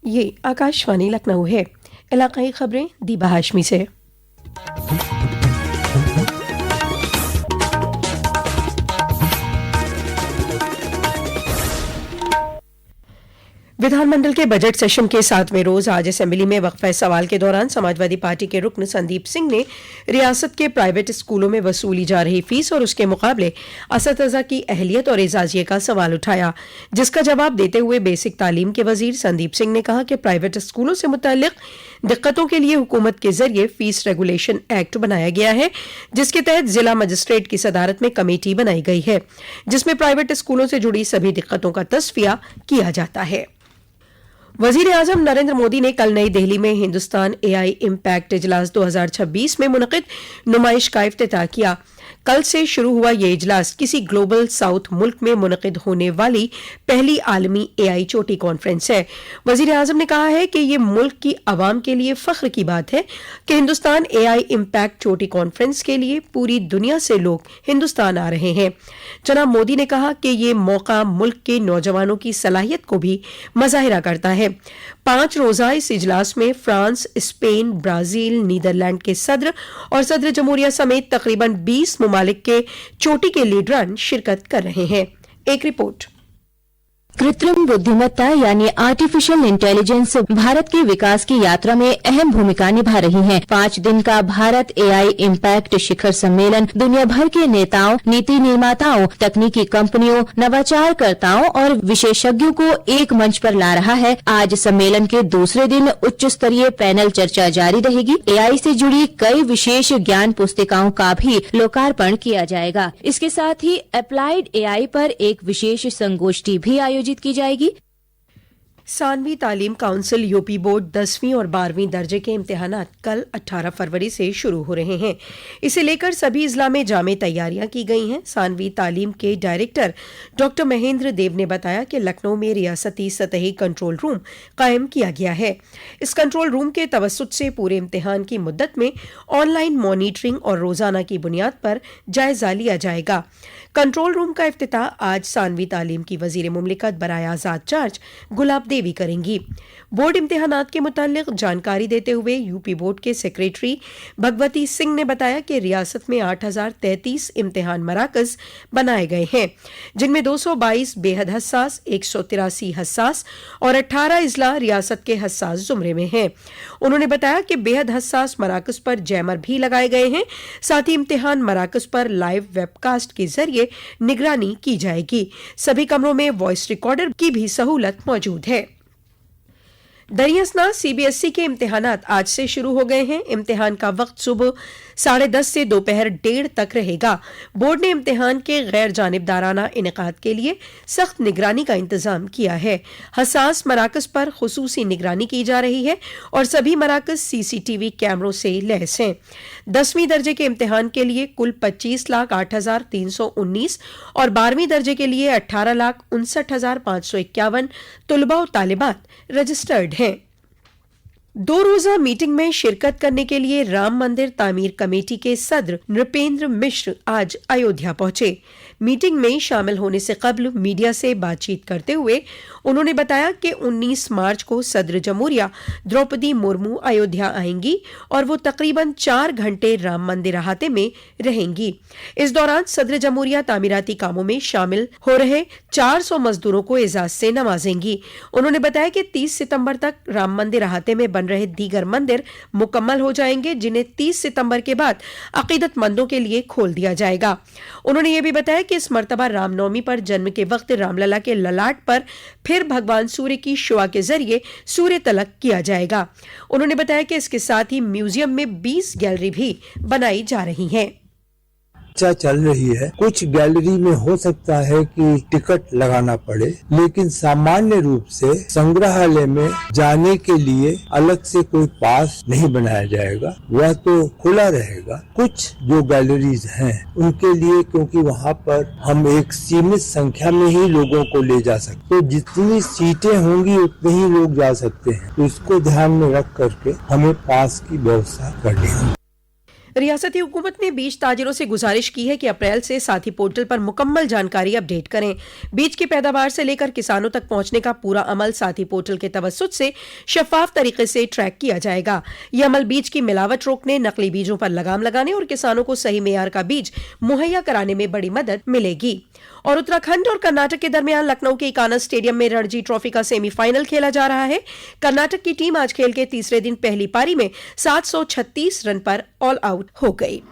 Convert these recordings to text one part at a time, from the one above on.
ये आकाशवाणी लखनऊ है। इलाकाई खबरें दीबा हाशमी से। विधानमंडल के बजट सेशन के 7वें रोज आज असेंबली में वक्फा सवाल के दौरान समाजवादी पार्टी के रुकन संदीप सिंह ने रियासत के प्राइवेट स्कूलों में वसूली जा रही फीस और उसके मुकाबले असतज़ा की अहलियत और एजाजिये का सवाल उठाया, जिसका जवाब देते हुए बेसिक तालीम के वजीर संदीप सिंह ने कहा कि प्राइवेट स्कूलों से मुताल्लिक दिक्कतों के लिए हुकूमत के जरिए फीस रेगुलेशन एक्ट बनाया गया है, जिसके तहत जिला मजिस्ट्रेट की सदारत में कमेटी बनाई गई है, जिसमें प्राइवेट स्कूलों से जुड़ी सभी दिक्कतों का तस्फिया किया जाता है। वजीर आजम नरेंद्र मोदी ने कल नई दिल्ली में हिंदुस्तान एआई इम्पैक्ट इजलास 2026 में मुनक़िद नुमाइश का इफ्तिताह किया। कल से शुरू हुआ यह इजलास किसी ग्लोबल साउथ मुल्क में मुनक़िद होने वाली पहली आलमी एआई चोटी कॉन्फ्रेंस है। वजीर आजम ने कहा है कि यह मुल्क की आवाम के लिए फख्र की बात है कि हिंदुस्तान एआई इम्पैक्ट चोटी कॉन्फ्रेंस के लिए पूरी दुनिया से लोग हिंदुस्तान आ रहे हैं। जनाब मोदी ने कहा कि यह मौका मुल्क के नौजवानों की सलाहियत को भी मुज़ाहिरा करता है। 5 रोज़ा इस इजलास में फ्रांस, स्पेन, ब्राजील, नीदरलैंड के सदर और सदर जमहूरिया समेत तकरीबन 20 ममालिक के चोटी के लीडरान शिरकत कर रहे हैं। एक रिपोर्ट। कृत्रिम बुद्धिमत्ता यानी आर्टिफिशियल इंटेलिजेंस भारत के विकास की यात्रा में अहम भूमिका निभा रही है। 5 दिन का भारत एआई इम्पैक्ट शिखर सम्मेलन दुनिया भर के नेताओं, नीति निर्माताओं, तकनीकी कंपनियों, नवाचारकर्ताओं और विशेषज्ञों को एक मंच पर ला रहा है। आज सम्मेलन के दूसरे दिन उच्च स्तरीय पैनल चर्चा जारी रहेगी। एआई से जुड़ी कई विशेष ज्ञान पुस्तिकाओं का भी लोकार्पण किया जाएगा। इसके साथ ही अप्लाइड एआई पर एक विशेष संगोष्ठी भी आयोजित की जाएगी। सानवी तालीम काउंसिल यूपी बोर्ड 10वीं और 12वीं दर्जे के इम्तिहानात कल 18 फरवरी से शुरू हो रहे हैं। इसे लेकर सभी इजला में जामे तैयारियां की गई हैं। सानवी तालीम के डायरेक्टर डॉक्टर महेंद्र देव ने बताया कि लखनऊ में रियासती सतही कंट्रोल रूम कायम किया गया है। इस कंट्रोल रूम के तवस्सुत से पूरे इम्तिहान की मुद्दत में ऑनलाइन मॉनिटरिंग और रोजाना की बुनियाद पर जायजा लिया जाएगा। कंट्रोल रूम का इफ्तिताह आज सानवी तालीम की वजीर मुमलिकत बराए आजाद चार्ज गुलाब देवी करेंगी। बोर्ड इम्तिहानात के मुतालिक जानकारी देते हुए यूपी बोर्ड के सेक्रेटरी भगवती सिंह ने बताया कि रियासत में 8033 इम्तिहान मराकज बनाए गए हैं, जिनमें 222 बेहद हसास, 183 हसास और 18 इजला रियासत के हसास जुमरे में हैं। उन्होंने बताया कि बेहद हसास मराकज पर जैमर भी लगाए गए हैं। साथ ही इम्तिहान मराकज पर लाइव वेबकास्ट के जरिए निगरानी की जाएगी। सभी कमरों में वॉइस रिकॉर्डर की भी सहूलत मौजूद है। दरियासना सीबीएसई के इम्तिहानात आज से शुरू हो गए हैं। इम्तिहान का वक्त सुबह 10:30 से दोपहर 1:30 तक रहेगा। बोर्ड ने इम्तिहान के गैर जानिबदाराना इनेकाद के लिए सख्त निगरानी का इंतजाम किया है। हसास मराकज पर खुसूसी निगरानी की जा रही है और सभी मराकज सीसीटीवी कैमरों से लैस हैं। 10वीं दर्जे के इम्तिहान के लिए कुल 25,08,319 और 12वीं दर्जे के लिए 18,59,551 तुलबा और तालिबात रजिस्टर्ड हैं। 2 रोजा मीटिंग में शिरकत करने के लिए राम मंदिर तामीर कमेटी के सदर नृपेंद्र मिश्र आज अयोध्या पहुंचे। मीटिंग में शामिल होने से कबल मीडिया से बातचीत करते हुए उन्होंने बताया कि 19 मार्च को सदर जमहूरिया द्रौपदी मुर्मू अयोध्या आएंगी और वो तकरीबन 4 घंटे राम मंदिर अहाते में रहेंगी। इस दौरान सदर जमहूरिया तामीराती कामों में शामिल हो रहे 400 मजदूरों को एजाज से नवाजेंगी। उन्होंने बताया कि 30 सितंबर तक राम मंदिर अहाते में बन रहे दीगर मंदिर मुकम्मल हो जाएंगे, जिन्हें 30 सितंबर के बाद अकीदतमंदों के लिए खोल दिया जाएगा। उन्होंने ये भी बताया कि इस मर्तबा रामनवमी पर जन्म के वक्त रामलला के ललाट पर फिर भगवान सूर्य की शुआ के जरिए सूर्य तलक किया जाएगा। उन्होंने बताया कि इसके साथ ही म्यूजियम में 20 गैलरी भी बनाई जा रही हैं। चर्चा चल रही है। कुछ गैलरी में हो सकता है कि टिकट लगाना पड़े, लेकिन सामान्य रूप से संग्रहालय में जाने के लिए अलग से कोई पास नहीं बनाया जाएगा, वह तो खुला रहेगा। कुछ जो गैलरीज हैं उनके लिए, क्योंकि वहाँ पर हम एक सीमित संख्या में ही लोगों को ले जा सकते, तो जितनी सीटें होंगी उतने ही लोग जा सकते हैं, तो इसको ध्यान में रख करके हमें पास की व्यवस्था करनी है। रियासती हुकूमत ने बीज ताजिरों से गुजारिश की है कि अप्रैल से साथी पोर्टल पर मुकम्मल जानकारी अपडेट करें। बीज की पैदावार से लेकर किसानों तक पहुंचने का पूरा अमल साथी पोर्टल के तवस्सुत से शफाफ तरीके से ट्रैक किया जाएगा। यह अमल बीज की मिलावट रोकने, नकली बीजों पर लगाम लगाने और किसानों को सही मेयार का बीज मुहैया कराने में बड़ी मदद मिलेगी। और उत्तराखंड और कर्नाटक के दरमियान लखनऊ के इकाना स्टेडियम में रणजी ट्रॉफी का सेमीफाइनल खेला जा रहा है। कर्नाटक की टीम आज खेल के तीसरे दिन पहली पारी में 736 रन पर ऑल आउट हो गई।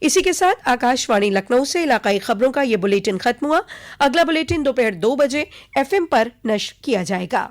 इसी के साथ आकाशवाणी लखनऊ से इलाकाई खबरों का यह बुलेटिन खत्म हुआ। अगला बुलेटिन दोपहर 2 बजे FM पर नश्र किया जाएगा।